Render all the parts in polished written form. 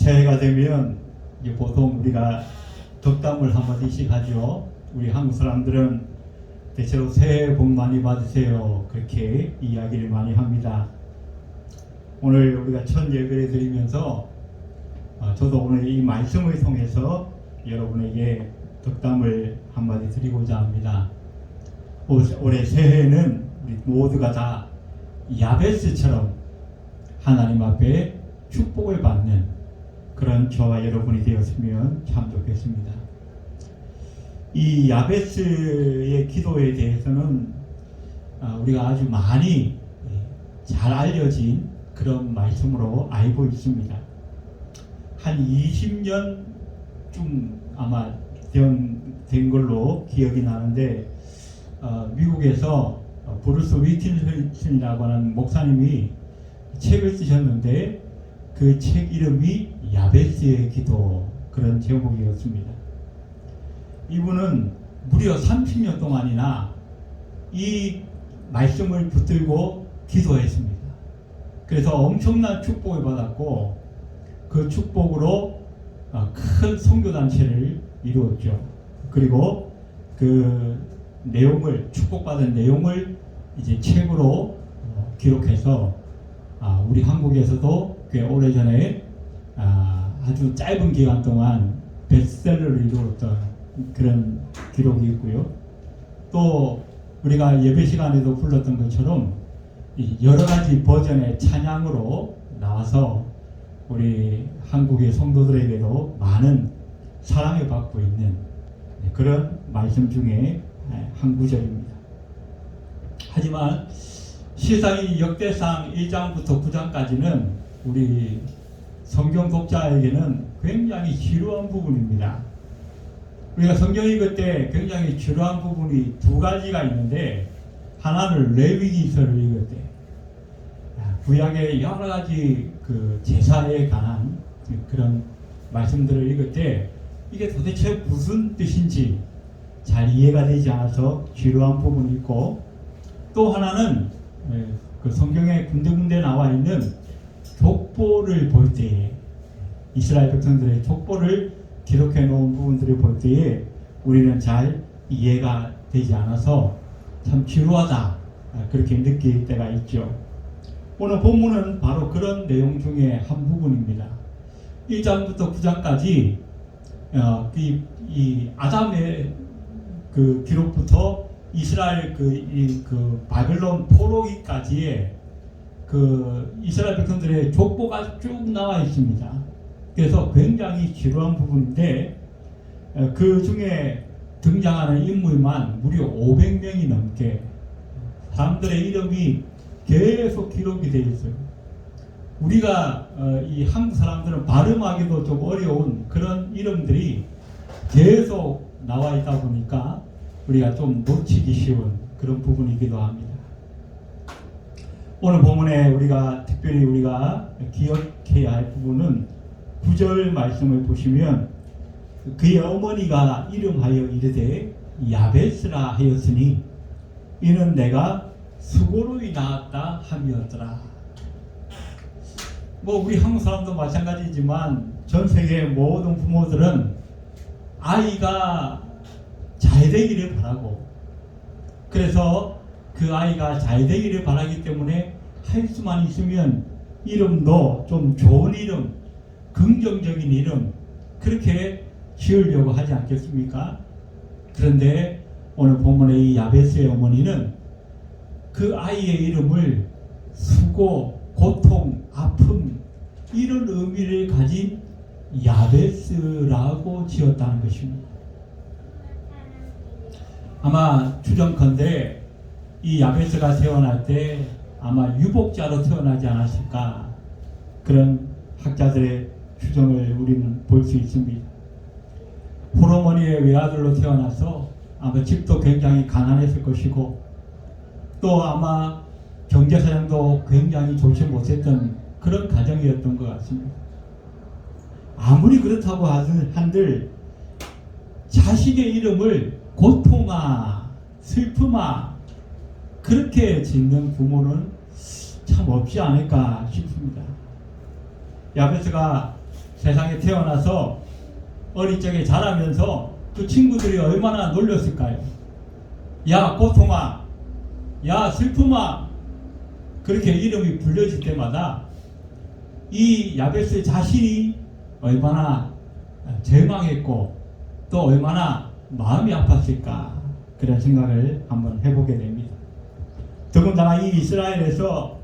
새해가 되면 이제 보통 우리가 덕담을 한마디씩 하죠. 우리 한국 사람들은 대체로 새해 복 많이 받으세요 그렇게 이야기를 많이 합니다. 오늘 우리가 첫 예배를 드리면서 저도 오늘 이 말씀을 통해서 여러분에게 덕담을 한마디 드리고자 합니다. 올해 새해는 우리 모두가 다 야베스처럼 하나님 앞에 축복을 받는 그런 저와 여러분이 되었으면 참 좋겠습니다. 이 야베스의 기도에 대해서는 우리가 아주 많이 잘 알려진 그런 말씀으로 알고 있습니다. 한 20년쯤 아마 된 걸로 기억이 나는데 미국에서 브루스 위킨슨이라고 하는 목사님이 책을 쓰셨는데 그 책 이름이 야베스의 기도 그런 제목이었습니다. 이분은 무려 30년 동안이나 이 말씀을 붙들고 기도했습니다. 그래서 엄청난 축복을 받았고 그 축복으로 큰 선교단체를 이루었죠. 그리고 그 내용을 축복받은 내용을 이제 책으로 기록해서 우리 한국에서도 꽤 오래전에 아주 짧은 기간 동안 베스트셀러를 이루었던 그런 기록이 있고요. 또 우리가 예배 시간에도 불렀던 것처럼 여러 가지 버전의 찬양으로 나와서 우리 한국의 성도들에게도 많은 사랑을 받고 있는 그런 말씀 중에 한 구절입니다. 하지만 시사의 역대상 1장부터 9장까지는 우리 성경 독자에게는 굉장히 지루한 부분입니다. 우리가 성경 읽을 때 굉장히 지루한 부분이 두 가지가 있는데, 하나는 레위기서를 읽을 때 구약의 여러 가지 그 제사에 관한 그런 말씀들을 읽을 때 이게 도대체 무슨 뜻인지 잘 이해가 되지 않아서 지루한 부분이 있고, 또 하나는 그 성경에 군데군데 나와 있는 족보를 볼 때에, 이스라엘 백성들의 족보를 기록해 놓은 부분들을 볼 때에 우리는 잘 이해가 되지 않아서 참 지루하다 그렇게 느낄 때가 있죠. 오늘 본문은 바로 그런 내용 중에 한 부분입니다. 1장부터 9장까지 이 아담의 그 기록부터 이스라엘 그 바벨론 포로기까지의 그 이스라엘 백성들의 족보가 쭉 나와 있습니다. 그래서 굉장히 지루한 부분인데 그 중에 등장하는 인물만 무려 500명이 넘게 사람들의 이름이 계속 기록이 되어 있어요. 우리가 이 한국 사람들은 발음하기도 좀 어려운 그런 이름들이 계속 나와 있다 보니까 우리가 좀 놓치기 쉬운 그런 부분이기도 합니다. 오늘 본문에 특별히 우리가 기억해야 할 부분은 9절 말씀을 보시면, 그의 어머니가 이름하여 이르되 야베스라 하였으니 이는 내가 수고로 낳았다 함이었더라. 우리 한국 사람도 마찬가지지만 전 세계 모든 부모들은 아이가 잘 되기를 바라고, 그래서 그 아이가 잘 되기를 바라기 때문에 할 수만 있으면 이름도 좀 좋은 이름, 긍정적인 이름 그렇게 지으려고 하지 않겠습니까? 그런데 오늘 본문의 이 야베스의 어머니는 그 아이의 이름을 수고, 고통, 아픔 이런 의미를 가진 야베스라고 지었다는 것입니다. 아마 추정컨대 이 야베스가 태어날 때 아마 유복자로 태어나지 않았을까, 그런 학자들의 추정을 우리는 볼 수 있습니다. 호르머니의 외아들로 태어나서 아마 집도 굉장히 가난했을 것이고, 또 아마 경제사정도 굉장히 좋지 못했던 그런 가정이었던 것 같습니다. 아무리 그렇다고 한들 자식의 이름을 고통아, 슬픔아 그렇게 짓는 부모는 참 없지 않을까 싶습니다. 야베스가 세상에 태어나서 어릴 적에 자라면서 그 친구들이 얼마나 놀렸을까요? 야 고통아, 야 슬픔아, 그렇게 이름이 불려질 때마다 이 야베스 자신이 얼마나 절망했고 또 얼마나 마음이 아팠을까, 그런 생각을 한번 해보게 됩니다. 더군다나 이 이스라엘에서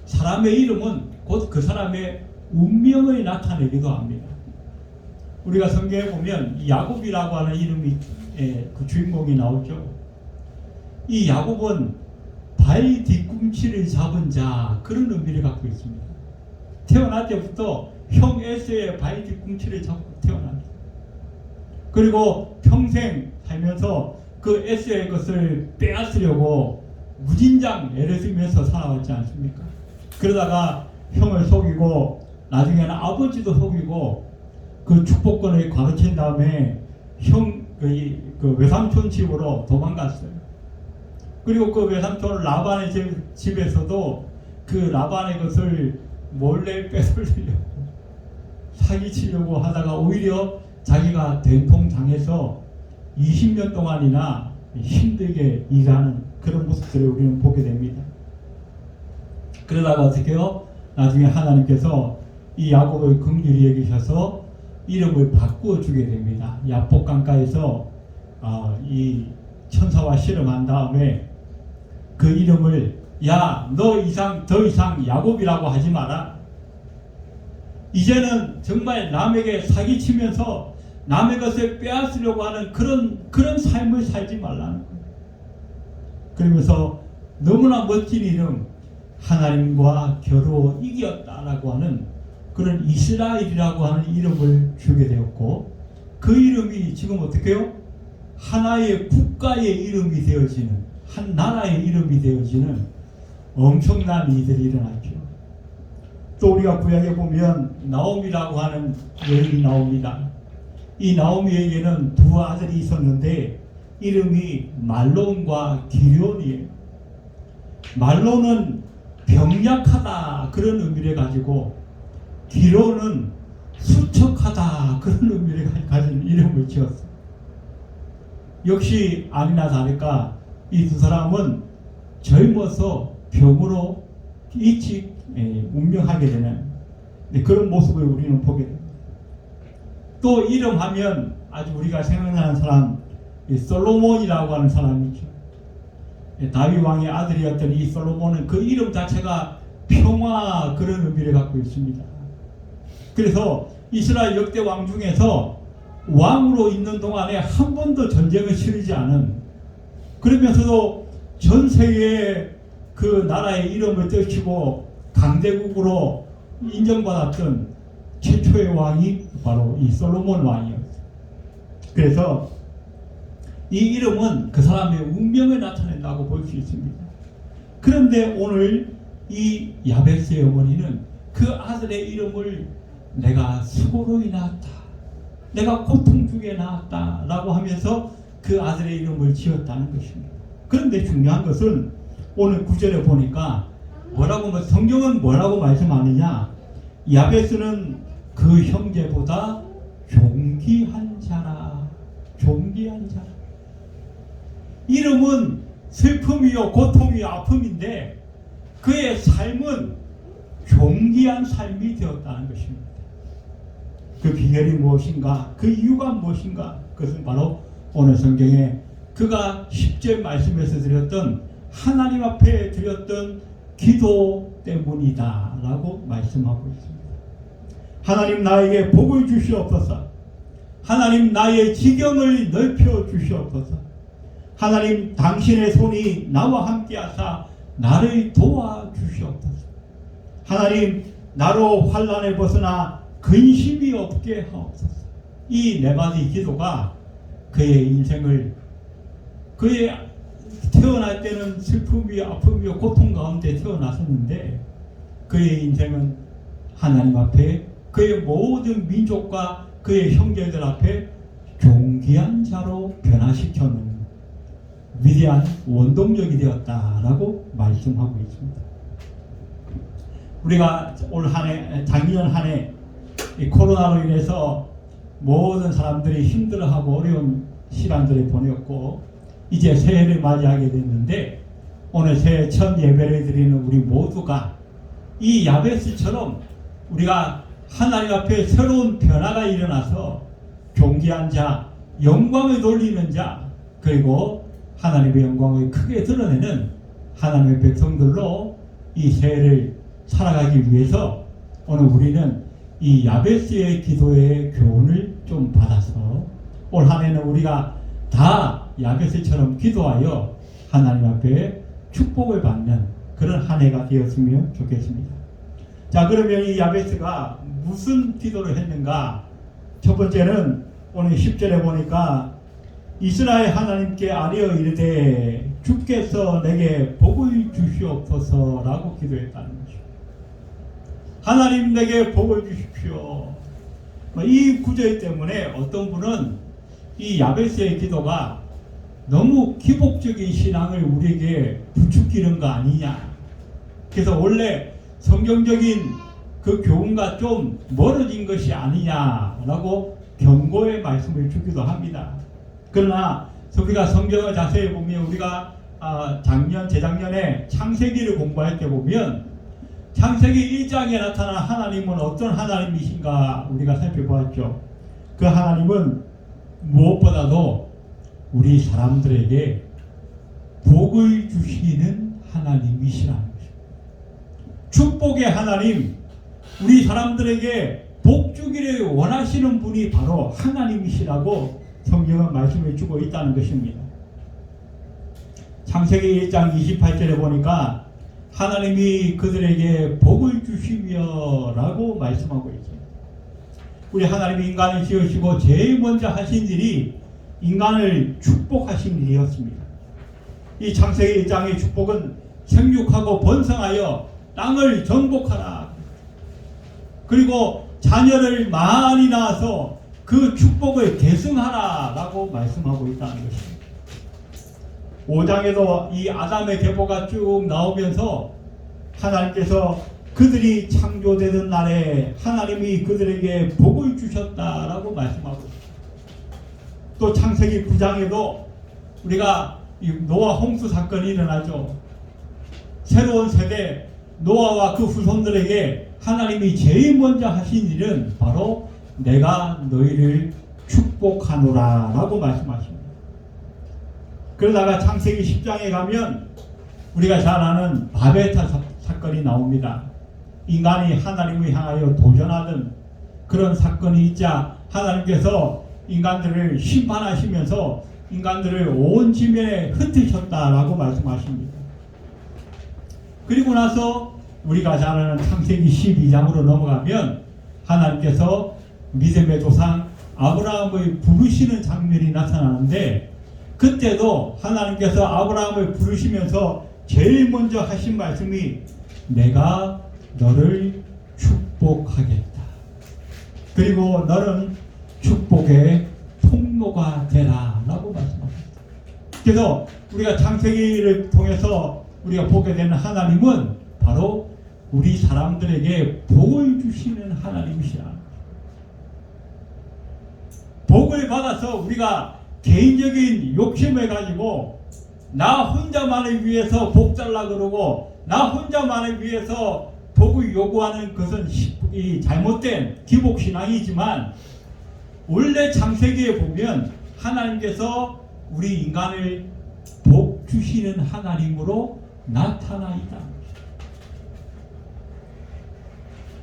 사람의 이름은 곧 그 사람의 운명을 나타내기도 합니다. 우리가 성경에 보면 이 야곱이라고 하는 이름이 그 주인공이 나오죠. 이 야곱은 발 뒤꿈치를 잡은 자, 그런 의미를 갖고 있습니다. 태어날 때부터 형 에서의 발 뒤꿈치를 잡고 태어납니다. 그리고 평생 살면서 그 에서의 것을 빼앗으려고 무진장 애를 쓰면서 살아왔지 않습니까? 그러다가 형을 속이고 나중에는 아버지도 속이고 그 축복권을 가로챈 다음에 그 외삼촌 집으로 도망갔어요. 그리고 그 외삼촌 라반의 집에서도 그 라반의 것을 몰래 뺏으려고 사기치려고 하다가 오히려 자기가 된통당해서 20년 동안이나 힘들게 일하는 그런 모습들을 우리는 보게 됩니다. 그러다가 어떻게 해요? 나중에 하나님께서 이 야곱을 긍휼히 여기셔서 이름을 바꾸어 주게 됩니다. 야복 강가에서 이 천사와 씨름한 다음에 그 이름을 야, 너 더 이상 야곱이라고 하지 마라. 이제는 정말 남에게 사기치면서 남의 것을 빼앗으려고 하는 그런 삶을 살지 말라는 거예요. 그러면서 너무나 멋진 이름, 하나님과 겨루어 이겼다라고 하는 그런 이스라엘이라고 하는 이름을 주게 되었고, 그 이름이 지금 어떻게 해요? 하나의 국가의 이름이 되어지는, 한 나라의 이름이 되어지는 엄청난 일들이 일어났죠. 또 우리가 구약에 보면 나오미라고 하는 여인이 나옵니다. 이 나오미에게는 두 아들이 있었는데 이름이 말론과 기련이에요. 말론은 병약하다, 그런 의미를 가지고, 기련은 수척하다, 그런 의미를 가진 이름을 지었어요. 역시 아니나 다를까 이 두 사람은 젊어서 병으로 일찍 운명하게 되는 그런 모습을 우리는 보게 됩니다. 또 이름하면 아주 우리가 생각나는 사람, 솔로몬이라고 하는 사람이죠. 다윗 왕의 아들이었던 이 솔로몬은 그 이름 자체가 평화, 그런 의미를 갖고 있습니다. 그래서 이스라엘 역대 왕 중에서 왕으로 있는 동안에 한 번도 전쟁을 치르지 않은, 그러면서도 전 세계에 그 나라의 이름을 떨치고 강대국으로 인정받았던 최초의 왕이 바로 이 솔로몬 왕이었어요. 그래서 이 이름은 그 사람의 운명을 나타낸다고 볼 수 있습니다. 그런데 오늘 이 야베스의 어머니는 그 아들의 이름을 내가 수고로 낳았다, 내가 고통 중에 낳았다 라고 하면서 그 아들의 이름을 지었다는 것입니다. 그런데 중요한 것은 오늘 9절에 보니까 성경은 뭐라고 말씀하느냐, 야베스는 그 형제보다 존귀한 자라. 존귀한 자라. 이름은 슬픔이요 고통이요 아픔인데 그의 삶은 존귀한 삶이 되었다는 것입니다. 그 비결이 무엇인가, 그 이유가 무엇인가, 그것은 바로 오늘 성경에 그가 10절 말씀에서 드렸던 하나님 앞에 드렸던 기도 때문이다 라고 말씀하고 있습니다. 하나님 나에게 복을 주시옵소서. 하나님 나의 지경을 넓혀 주시옵소서. 하나님 당신의 손이 나와 함께 하사 나를 도와 주시옵소서. 하나님 나로 환난에 벗어나 근심이 없게 하옵소서. 이 네 가지 기도가 그의 인생을, 그의 태어날 때는 슬픔이요 아픔이요 고통 가운데 태어났었는데 그의 인생은 하나님 앞에 그의 모든 민족과 그의 형제들 앞에 존귀한 자로 변화시켜는 위대한 원동력이 되었다라고 말씀하고 있습니다. 우리가 올 한해, 작년 한해 이 코로나로 인해서 모든 사람들이 힘들어하고 어려운 시간들을 보냈고 이제 새해를 맞이하게 됐는데 오늘 새해 첫 예배를 드리는 우리 모두가 이 야베스처럼 우리가 하나님 앞에 새로운 변화가 일어나서 존귀한 자, 영광을 돌리는 자, 그리고 하나님의 영광을 크게 드러내는 하나님의 백성들로 이 새해를 살아가기 위해서 오늘 우리는 이 야베스의 기도의 교훈을 좀 받아서 올 한 해는 우리가 다 야베스처럼 기도하여 하나님 앞에 축복을 받는 그런 한 해가 되었으면 좋겠습니다. 자, 그러면 이 야베스가 무슨 기도를 했는가? 첫 번째는 오늘 10절에 보니까 이스라엘 하나님께 아뢰어 이르되 주께서 내게 복을 주시옵소서라고 기도했다는 것이죠. 하나님 내게 복을 주십시오. 이 구절 때문에 어떤 분은 이 야베스의 기도가 너무 기복적인 신앙을 우리에게 부추기는 거 아니냐. 그래서 원래 성경적인 그 교훈과 좀 멀어진 것이 아니냐라고 경고의 말씀을 주기도 합니다. 그러나 우리가 성경을 자세히 보면 우리가 재작년에 창세기를 공부할 때 보면 창세기 1장에 나타난 하나님은 어떤 하나님이신가 우리가 살펴보았죠. 그 하나님은 무엇보다도 우리 사람들에게 복을 주시는 하나님이시라는 것입니다. 축복의 하나님, 우리 사람들에게 복 주기를 원하시는 분이 바로 하나님이시라고 성경은 말씀을 주고 있다는 것입니다. 창세기 1장 28절에 보니까 하나님이 그들에게 복을 주시며 라고 말씀하고 있습니다. 우리 하나님이 인간을 지으시고 제일 먼저 하신 일이 인간을 축복하신 일이었습니다. 이 창세기 1장의 축복은 생육하고 번성하여 땅을 정복하라. 그리고 자녀를 많이 낳아서 그 축복을 계승하라 라고 말씀하고 있다는 것입니다. 5장에도 이 아담의 계보가 쭉 나오면서 하나님께서 그들이 창조되던 날에 하나님이 그들에게 복을 주셨다라고 말씀하고 있습니다. 또 창세기 9장에도 우리가 노아 홍수 사건이 일어나죠. 새로운 세대 노아와 그 후손들에게 하나님이 제일 먼저 하신 일은 바로 내가 너희를 축복하노라 라고 말씀하십니다. 그러다가 창세기 10장에 가면 우리가 잘 아는 바벨탑 사건이 나옵니다. 인간이 하나님을 향하여 도전하던 그런 사건이 있자 하나님께서 인간들을 심판하시면서 인간들을 온 지면에 흩으셨다라고 말씀하십니다. 그리고 나서 우리가 잘 아는 창세기 12장으로 넘어가면 하나님께서 믿음의 조상 아브라함을 부르시는 장면이 나타나는데 그때도 하나님께서 아브라함을 부르시면서 제일 먼저 하신 말씀이 내가 너를 축복하겠다. 그리고 너는 축복의 통로가 되라 라고 말씀하셨습니다. 그래서 우리가 창세기를 통해서 우리가 보게 되는 하나님은 바로 우리 사람들에게 복을 주시는 하나님이시라. 복을 받아서 우리가 개인적인 욕심을 가지고 나 혼자만을 위해서 복 달라 그러고 나 혼자만을 위해서 복을 요구하는 것은 이 잘못된 기복신앙이지만 원래 창세기에 보면 하나님께서 우리 인간을 복 주시는 하나님으로 나타나 있다.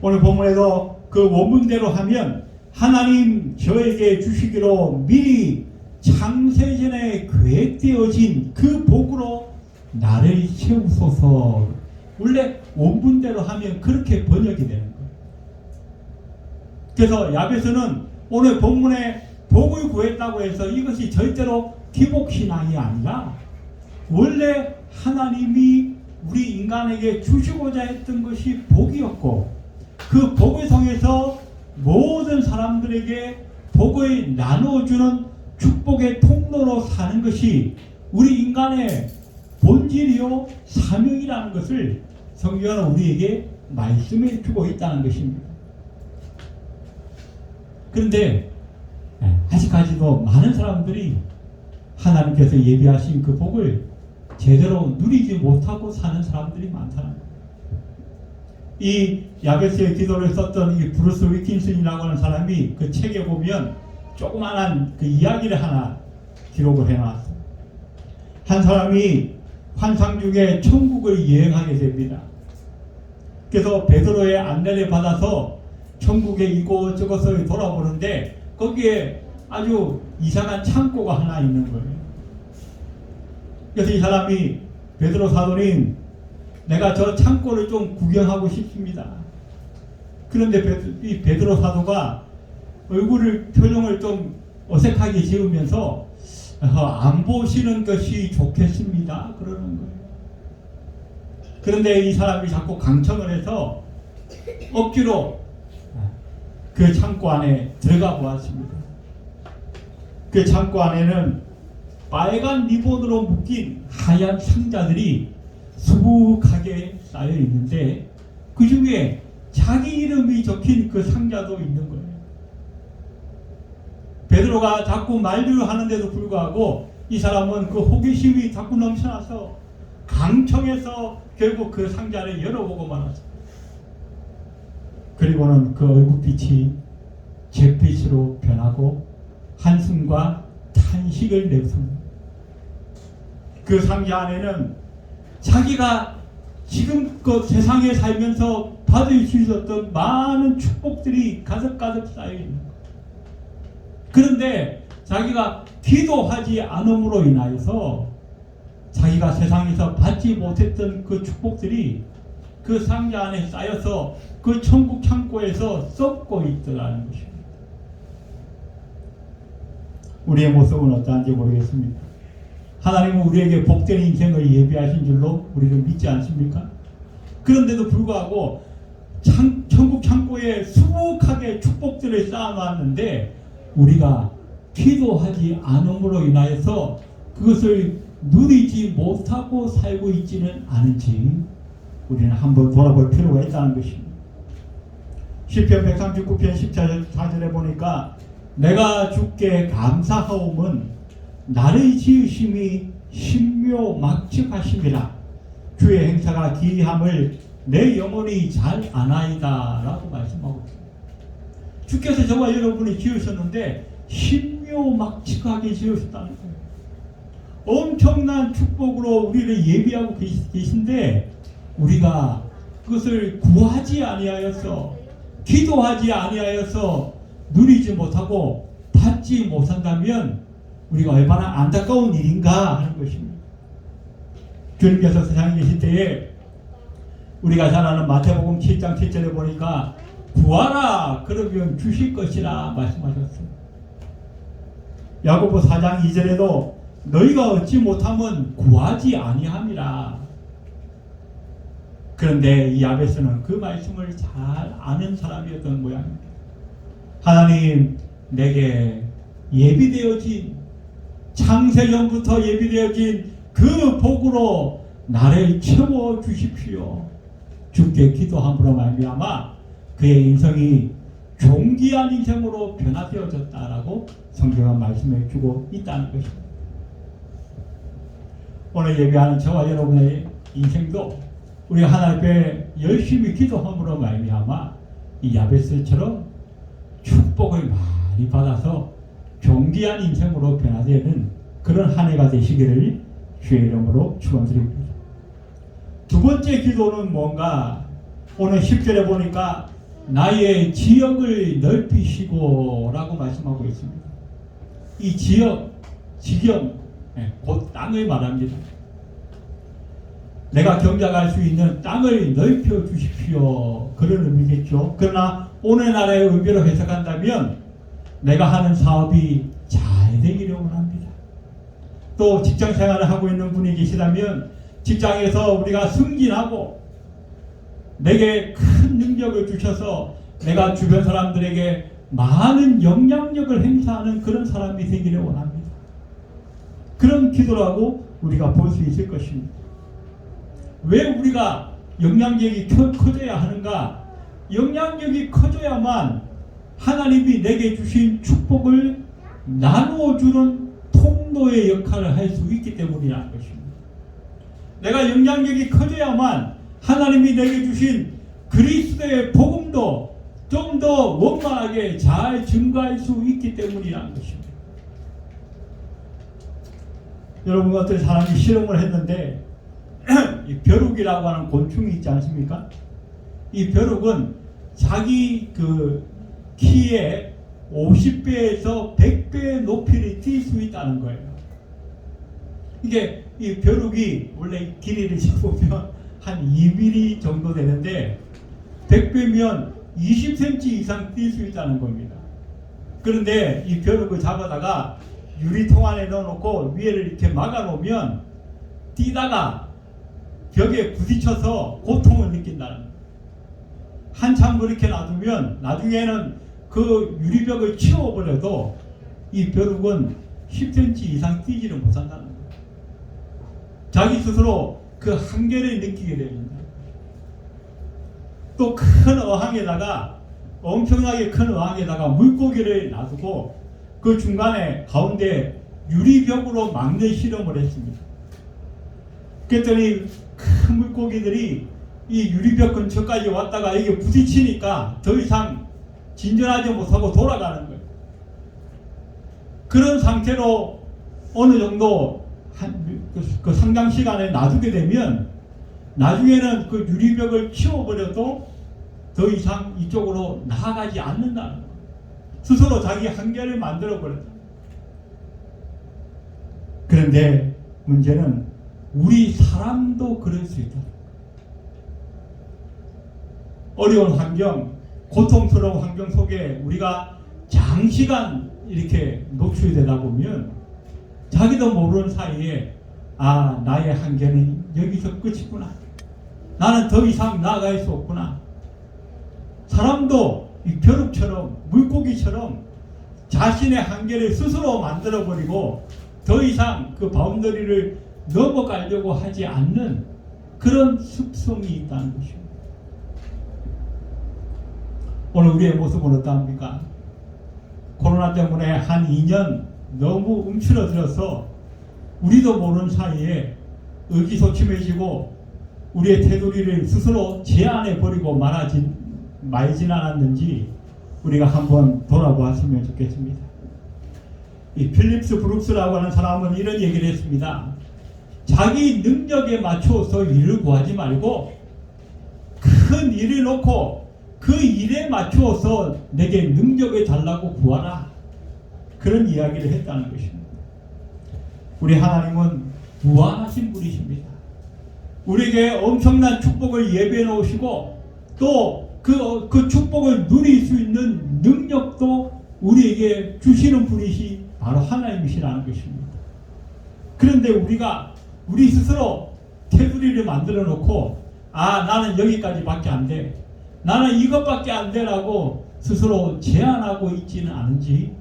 오늘 본문에도 그 원문대로 하면 하나님 저에게 주시기로 미리 창세전에 계획되어진 그 복으로 나를 채우소서. 원래 원문대로 하면 그렇게 번역이 되는 거예요. 그래서 야베스는 오늘 본문에 복을 구했다고 해서 이것이 절대로 기복신앙이 아니라 원래 하나님이 우리 인간에게 주시고자 했던 것이 복이었고 그 복을 통해서 모든 사람들에게 복을 나눠주는 축복의 통로로 사는 것이 우리 인간의 본질이요 사명이라는 것을 성경은 우리에게 말씀해 주고 있다는 것입니다. 그런데 아직까지도 많은 사람들이 하나님께서 예비하신 그 복을 제대로 누리지 못하고 사는 사람들이 많다는 거예요. 이 야베스의 기도를 썼던 이 브루스 위킨슨이라고 하는 사람이 그 책에 보면 조그만한 그 이야기를 하나 기록을 해놨어요. 한 사람이 환상 중에 천국을 여행하게 됩니다. 그래서 베드로의 안내를 받아서 천국의 이곳저곳을 돌아보는데 거기에 아주 이상한 창고가 하나 있는 거예요. 그래서 이 사람이 베드로 사도님, 내가 저 창고를 좀 구경하고 싶습니다. 그런데 이 베드로 사도가 표정을 좀 어색하게 지으면서 안 보시는 것이 좋겠습니다. 그러는 거예요. 그런데 이 사람이 자꾸 강청을 해서 억지로 그 창고 안에 들어가 보았습니다. 그 창고 안에는 빨간 리본으로 묶인 하얀 상자들이 수북하게 쌓여 있는데 그 중에 자기 이름이 적힌 그 상자도 있는 거예요. 베드로가 자꾸 만류를 하는데도 불구하고 이 사람은 그 호기심이 자꾸 넘쳐나서 강청해서 결국 그 상자를 열어보고 말았습니다. 그리고는 그 얼굴빛이 잿빛으로 변하고 한숨과 탄식을 내뱉습니다. 그 상자 안에는 자기가 지금껏 세상에 살면서 받을 수 있었던 많은 축복들이 가득가득 쌓여 있는 거예요. 그런데 자기가 기도하지 않음으로 인하여서 자기가 세상에서 받지 못했던 그 축복들이 그 상자 안에 쌓여서 그 천국 창고에서 썩고 있더라는 것입니다. 우리의 모습은 어떠한지 모르겠습니다. 하나님은 우리에게 복된 인생을 예비하신 줄로 우리는 믿지 않습니까? 그런데도 불구하고 천국 창고에 수북하게 축복들을 쌓아놨는데 우리가 기도하지 않음으로 인하여서 그것을 누리지 못하고 살고 있지는 않은지 우리는 한번 돌아볼 필요가 있다는 것입니다. 시편 139편 14절에 보니까 내가 주께 감사하오면 나를 지으심이 신묘막측하심이라 주의 행사가 기이함을 내 영혼이 잘 아나이다 라고 말씀하고 있습니다. 주께서 저와 여러분이 지으셨는데 신묘막측하게 지으셨다는 거예요. 엄청난 축복으로 우리를 예비하고 계신데 우리가 그것을 구하지 아니하여서 기도하지 아니하여서 누리지 못하고 받지 못한다면 우리가 얼마나 안타까운 일인가 하는 것입니다. 주님께서 세상에 계실 때에 우리가 잘 아는 마태복음 7장 7절에 보니까 구하라 그러면 주실 것이라 말씀하셨습니다. 야고보 4장 2절에도 너희가 얻지 못하면 구하지 아니함이라. 그런데 이 야베스는 그 말씀을 잘 아는 사람이었던 모양입니다. 하나님, 내게 예비되어진 창세전부터 예비되어진 그 복으로 나를 채워 주십시오. 주께 기도함으로 말미암아 그의 인생이 존귀한 인생으로 변화되어졌다라고 성경은 말씀해 주고 있다는 것입니다. 오늘 예배하는 저와 여러분의 인생도 우리가 하나님 앞에 열심히 기도함으로 말미암아 이 야베스처럼 축복을 많이 받아서 존귀한 인생으로 변화되는 그런 한 해가 되시기를 주의 이름으로 축원드립니다. 두 번째 기도는 뭔가 오늘 10절에 보니까 나의 지역을 넓히시고 라고 말씀하고 있습니다. 이 지역, 지경, 곧 땅을 말합니다. 내가 경작할 수 있는 땅을 넓혀 주십시오. 그런 의미겠죠. 그러나 오늘날의 의미로 해석한다면 내가 하는 사업이 잘 되기를 원합니다. 또 직장 생활을 하고 있는 분이 계시다면 직장에서 우리가 승진하고 내게 큰 능력을 주셔서 내가 주변 사람들에게 많은 영향력을 행사하는 그런 사람이 되기를 원합니다. 그런 기도라고 우리가 볼 수 있을 것입니다. 왜 우리가 영향력이 커져야 하는가? 영향력이 커져야만 하나님이 내게 주신 축복을 나누어주는 통로의 역할을 할 수 있기 때문이라는 것입니다. 내가 영향력이 커져야만 하나님이 내게 주신 그리스도의 복음도 좀 더 원만하게 잘 증거할 수 있기 때문이라는 것입니다. 여러분, 어떤 사람이 실험을 했는데 이 벼룩이라고 하는 곤충이 있지 않습니까? 이 벼룩은 자기 그 키의 50배에서 100배 높이를 뛸 수 있다는 거예요. 이게 이 벼룩이 원래 길이를 재보면 한 2mm 정도 되는데 100배면 20cm 이상 뛸 수 있다는 겁니다. 그런데 이 벼룩을 잡아다가 유리통 안에 넣어놓고 위에를 이렇게 막아놓으면 뛰다가 벽에 부딪혀서 고통을 느낀다는 거예요. 한참 그렇게 놔두면 나중에는 그 유리벽을 치워버려도 이 벼룩은 10cm 이상 뛰지를 못한다는 거예요. 자기 스스로 그 한계를 느끼게 됩니다. 또 큰 어항에다가, 엄청나게 큰 어항에다가 물고기를 놔두고 그 중간에 가운데 유리벽으로 막는 실험을 했습니다. 그랬더니 큰 물고기들이 이 유리벽 근처까지 왔다가 이게 부딪히니까 더 이상 진전하지 못하고 돌아가는 거예요. 그런 상태로 어느 정도 그 상당 시간에 놔두게 되면 나중에는 그 유리벽을 치워버려도 더 이상 이쪽으로 나아가지 않는다는 거예요. 스스로 자기 한계를 만들어버렸다. 그런데 문제는 우리 사람도 그럴 수 있다. 어려운 환경, 고통스러운 환경 속에 우리가 장시간 이렇게 노출되다 보면 자기도 모르는 사이에 아, 나의 한계는 여기서 끝이구나. 나는 더 이상 나아갈 수 없구나. 사람도 이 벼룩처럼 물고기처럼 자신의 한계를 스스로 만들어버리고 더 이상 그 바운더리를 넘어가려고 하지 않는 그런 습성이 있다는 것입니다. 오늘 우리의 모습은 어떠합니까? 코로나 때문에 한 2년 너무 움츠러들어서 우리도 모르는 사이에 의기소침해지고 우리의 테두리를 스스로 제한해버리고 말진 않았는지 우리가 한번 돌아보았으면 좋겠습니다. 이 필립스 브룩스라고 하는 사람은 이런 얘기를 했습니다. 자기 능력에 맞춰서 일을 구하지 말고 큰 일을 놓고 그 일에 맞추어서 내게 능력을 달라고 구하라. 그런 이야기를 했다는 것입니다. 우리 하나님은 무한하신 분이십니다. 우리에게 엄청난 축복을 예배해 놓으시고 또 그 축복을 누릴 수 있는 능력도 우리에게 주시는 분이시 바로 하나님이시라는 것입니다. 그런데 우리가 우리 스스로 테두리를 만들어 놓고 아, 나는 여기까지밖에 안 돼. 나는 이것밖에 안 되라고 스스로 제한하고 있지는 않은지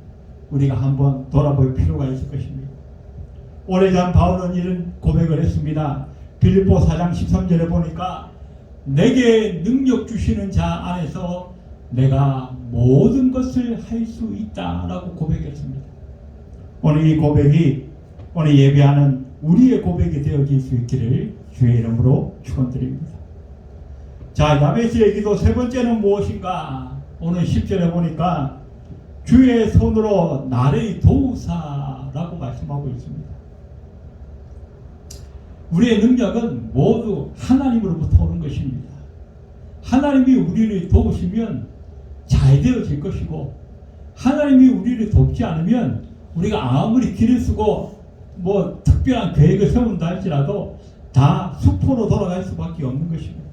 우리가 한번 돌아볼 필요가 있을 것입니다. 오래전 바울은 이런 고백을 했습니다. 빌립보 4장 13절에 보니까 내게 능력 주시는 자 안에서 내가 모든 것을 할 수 있다라고 고백했습니다. 오늘 이 고백이 오늘 예배하는 우리의 고백이 되어질 수 있기를 주의 이름으로 축원드립니다. 자, 야베스의 기도 세 번째는 무엇인가? 오늘 10절에 보니까 주의 손으로 나를 도우사라고 말씀하고 있습니다. 우리의 능력은 모두 하나님으로부터 오는 것입니다. 하나님이 우리를 도우시면 잘 되어질 것이고 하나님이 우리를 돕지 않으면 우리가 아무리 길을 쓰고 뭐 특별한 계획을 세운다 할지라도 다 수포로 돌아갈 수밖에 없는 것입니다.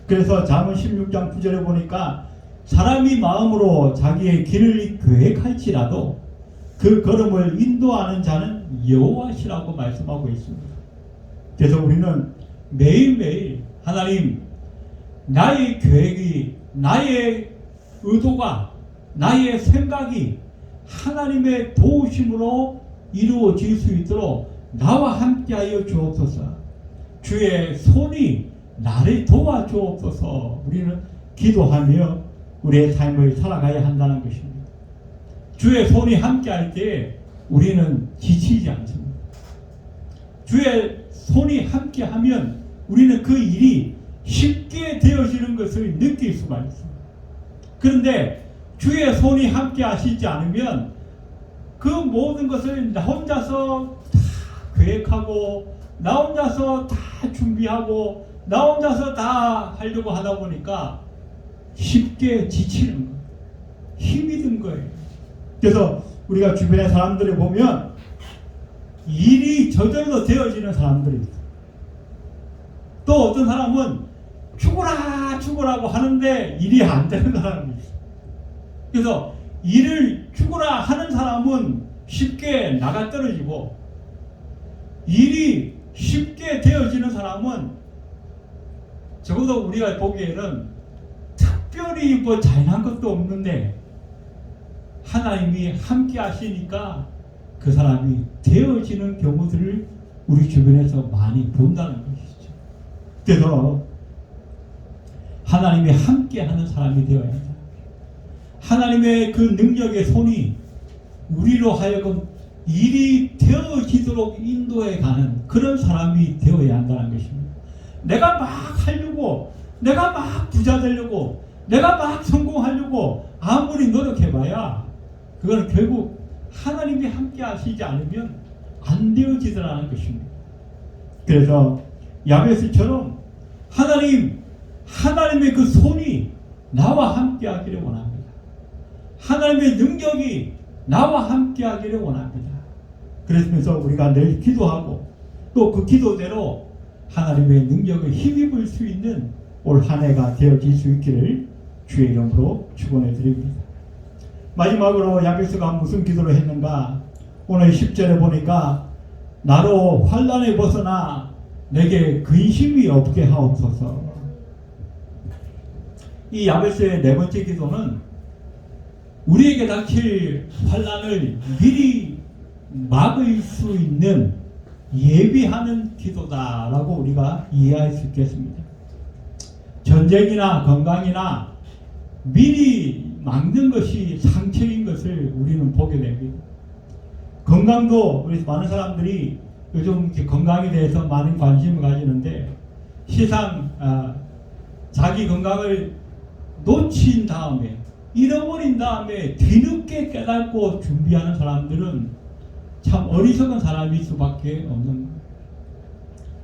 그래서 잠언 16장 9절에 보니까 사람이 마음으로 자기의 길을 계획할지라도 그 걸음을 인도하는 자는 여호와시라고 말씀하고 있습니다. 그래서 우리는 매일매일 하나님, 나의 계획이, 나의 의도가, 나의 생각이 하나님의 도우심으로 이루어질 수 있도록 나와 함께하여 주옵소서. 주의 손이 나를 도와주옵소서. 우리는 기도하며 우리의 삶을 살아가야 한다는 것입니다. 주의 손이 함께할 때 우리는 지치지 않습니다. 주의 손이 함께하면 우리는 그 일이 쉽게 되어지는 것을 느낄 수가 있습니다. 그런데 주의 손이 함께하시지 않으면 그 모든 것을 나 혼자서 다 계획하고 나 혼자서 다 준비하고 나 혼자서 다 하려고 하다 보니까 쉽게 지치는 거예요. 힘이 든 거예요. 그래서 우리가 주변의 사람들을 보면 일이 저절로 되어지는 사람들이 있어요. 또 어떤 사람은 죽으라고 하는데 일이 안 되는 사람이 있어요. 그래서 일을 죽으라 하는 사람은 쉽게 나가 떨어지고 일이 쉽게 되어지는 사람은 적어도 우리가 보기에는 특별히 뭐 잘난 것도 없는데 하나님이 함께 하시니까 그 사람이 되어지는 경우들을 우리 주변에서 많이 본다는 것이죠. 그래서 하나님이 함께 하는 사람이 되어야 한다. 하나님의 그 능력의 손이 우리로 하여금 일이 되어지도록 인도해 가는 그런 사람이 되어야 한다는 것입니다. 내가 막 하려고, 내가 막 부자 되려고, 내가 막 성공하려고 아무리 노력해봐야 그건 결국 하나님이 함께 하시지 않으면 안 되어지더라는 것입니다. 그래서 야베스처럼 하나님의 그 손이 나와 함께 하기를 원합니다. 하나님의 능력이 나와 함께 하기를 원합니다. 그래서 우리가 늘 기도하고 또 그 기도대로 하나님의 능력을 힘입을 수 있는 올 한 해가 되어질 수 있기를 주의 이름으로 축원해 드립니다. 마지막으로 야베스가 무슨 기도를 했는가? 오늘 10절에 보니까 나로 환난에 벗어나 내게 근심이 없게 하옵소서. 이 야베스의 네 번째 기도는 우리에게 닥칠 환난을 미리 막을 수 있는 예비하는 기도다라고 우리가 이해할 수 있겠습니다. 전쟁이나 건강이나 미리 막는 것이 상책인 것을 우리는 보게 됩니다. 건강도 우리 많은 사람들이 요즘 건강에 대해서 많은 관심을 가지는데 시상 자기 건강을 놓친 다음에 잃어버린 다음에 뒤늦게 깨닫고 준비하는 사람들은 참 어리석은 사람일 수밖에 없는 거예요.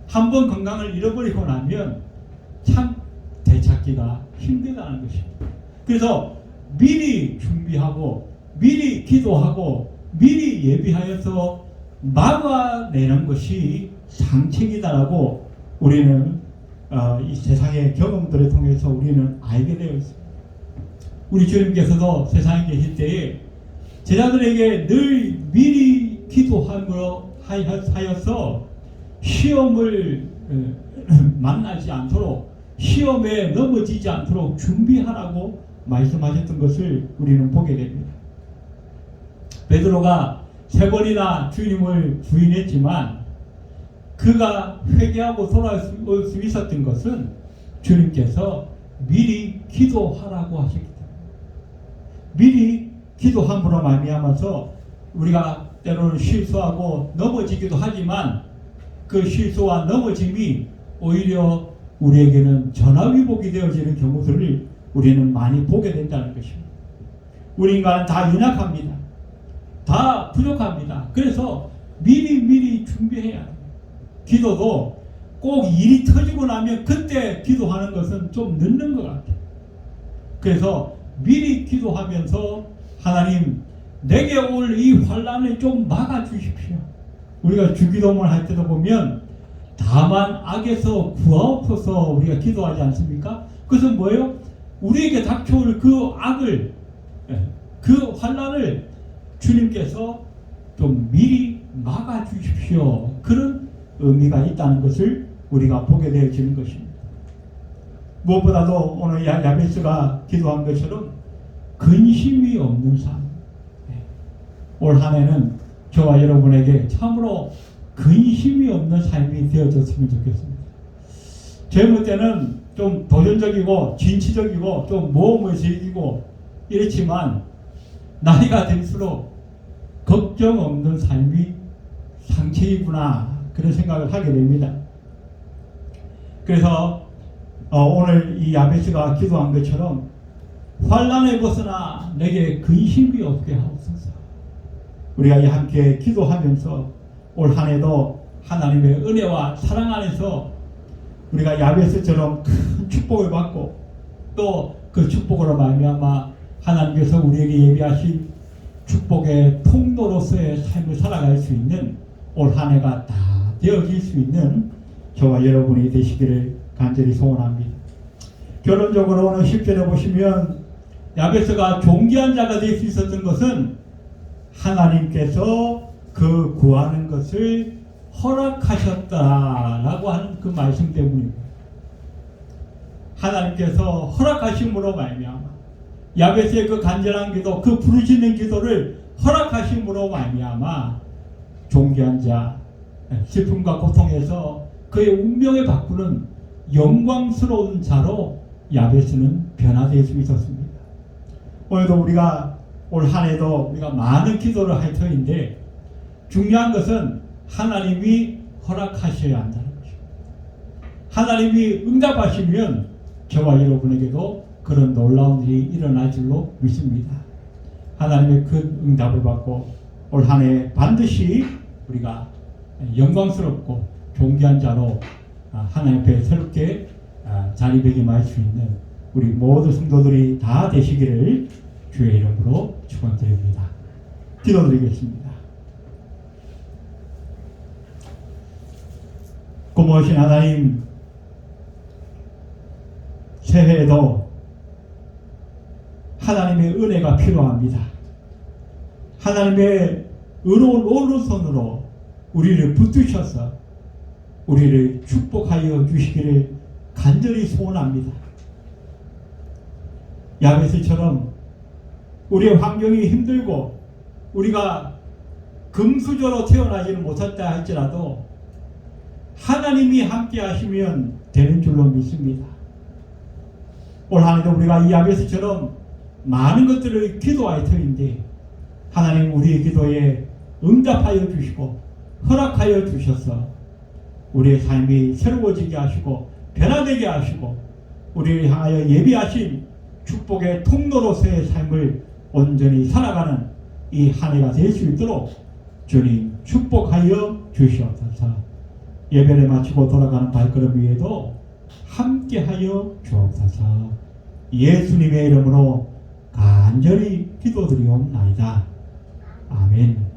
한번 건강을 잃어버리고 나면 참 되찾기가 힘들다는 것입니다. 그래서 미리 준비하고 미리 기도하고 미리 예비하여서 막아내는 것이 상책이다라고 우리는 이 세상의 경험들을 통해서 우리는 알게 되어 있습니다. 우리 주님께서도 세상에 계실 때에 제자들에게 늘 미리 기도함으로 하여서 시험을 만나지 않도록 시험에 넘어지지 않도록 준비하라고 말씀하셨던 것을 우리는 보게 됩니다. 베드로가 3번이나 주님을 부인했지만 그가 회개하고 돌아올 수 있었던 것은 주님께서 미리 기도하라고 하셨기 때문에 미리 기도함으로 말미암아서 우리가 때로는 실수하고 넘어지기도 하지만 그 실수와 넘어짐이 오히려 우리에게는 전화위복이 되어지는 경우들을 우리는 많이 보게 된다는 것입니다. 우리 인간은 다 연약합니다. 다 부족합니다. 그래서 미리 준비해야 해요. 기도도 꼭 일이 터지고 나면 그때 기도하는 것은 좀 늦는 것 같아요. 그래서 미리 기도하면서 하나님 내게 올 이 환난을 좀 막아주십시오. 우리가 주기도문을 할 때도 보면 다만 악에서 구하옵소서 우리가 기도하지 않습니까? 그것은 뭐예요? 우리에게 닥쳐올 그 악을 그 환난을 주님께서 좀 미리 막아주십시오. 그런 의미가 있다는 것을 우리가 보게 되어지는 것입니다. 무엇보다도 오늘 야베스가 기도한 것처럼 근심이 없는 삶. 올 한 해는 저와 여러분에게 참으로 근심이 없는 삶이 되어졌으면 좋겠습니다. 젊을 때는 좀 도전적이고 진취적이고 좀 모험의식이고 이렇지만 나이가 들수록 걱정 없는 삶이 상책이구나 그런 생각을 하게 됩니다. 그래서 오늘 이 야베스가 기도한 것처럼 환난에 벗어나 내게 근심이 없게 하옵소서. 우리가 함께 기도하면서 올 한 해도 하나님의 은혜와 사랑 안에서 우리가 야베스처럼 큰 축복을 받고 또 그 축복으로 말미암아 하나님께서 우리에게 예비하신 축복의 통로로서의 삶을 살아갈 수 있는 올 한 해가 다 되어질 수 있는 저와 여러분이 되시기를 간절히 소원합니다. 결론적으로 오늘 10절에 보시면 야베스가 존귀한 자가 될 수 있었던 것은 하나님께서 그 구하는 것을 허락하셨다라고 하는 그 말씀 때문입니다. 하나님께서 허락하심으로 말미암아 야베스의 그 간절한 기도, 그 부르짖는 기도를 허락하심으로 말미암아 존귀한 자, 슬픔과 고통에서 그의 운명을 바꾸는 영광스러운 자로 야베스는 변화될 수 있었습니다. 오늘도 우리가 올 한 해도 우리가 많은 기도를 할 터인데 중요한 것은 하나님이 허락하셔야 한다는 것입니다. 하나님이 응답하시면 저와 여러분에게도 그런 놀라운 일이 일어날 줄로 믿습니다. 하나님의 큰 응답을 받고 올 한 해 반드시 우리가 영광스럽고 존귀한 자로 하나님 앞에 새롭게 자리매김할 수 있는 우리 모든 성도들이 다 되시기를 주의 이름으로 축원드립니다. 기도드리겠습니다. 고마우신 하나님, 새해에도 하나님의 은혜가 필요합니다. 하나님의 의로운 오른손으로 우리를 붙드셔서 우리를 축복하여 주시기를 간절히 소원합니다. 야베스처럼 우리의 환경이 힘들고 우리가 금수저로 태어나지는 못했다 할지라도 하나님이 함께 하시면 되는 줄로 믿습니다. 올 한 해도 우리가 이 야베스처럼 많은 것들을 기도할 터인데 하나님 우리의 기도에 응답하여 주시고 허락하여 주셔서 우리의 삶이 새로워지게 하시고 변화되게 하시고 우리를 향하여 예비하신 축복의 통로로서의 삶을 온전히 살아가는 이 한 해가 될 수 있도록 주님 축복하여 주시옵소서. 예배를 마치고 돌아가는 발걸음 위에도 함께하여 주옵소서. 예수님의 이름으로 간절히 기도드리옵나이다. 아멘.